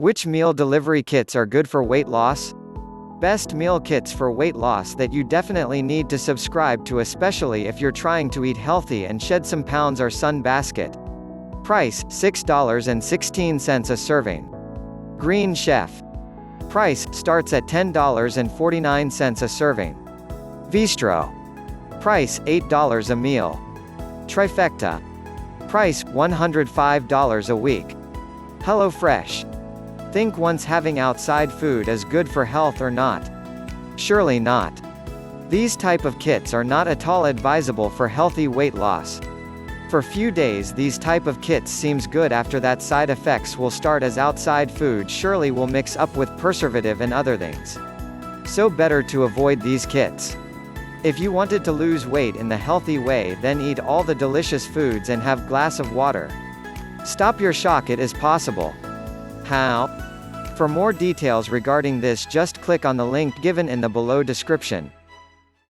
Which meal delivery kits are good for weight loss? Best meal kits for weight loss that you definitely need to subscribe to, especially if you're trying to eat healthy and shed some pounds, are Sun Basket. Price, $6.16 a serving. Green Chef. Price, starts at $10.49 a serving. Vistro. Price, $8 a meal. Trifecta. Price, $105 a week. HelloFresh. Think once having outside food is good for health or not? Surely not. These type of kits are not at all advisable for healthy weight loss. For few days these type of kits seems good, after that side effects will start, as outside food surely will mix up with preservative and other things. So better to avoid these kits. If you wanted to lose weight in the healthy way, then eat all the delicious foods and have glass of water. Stop your shock, it is possible. How? For more details regarding this, just click on the link given in the below description.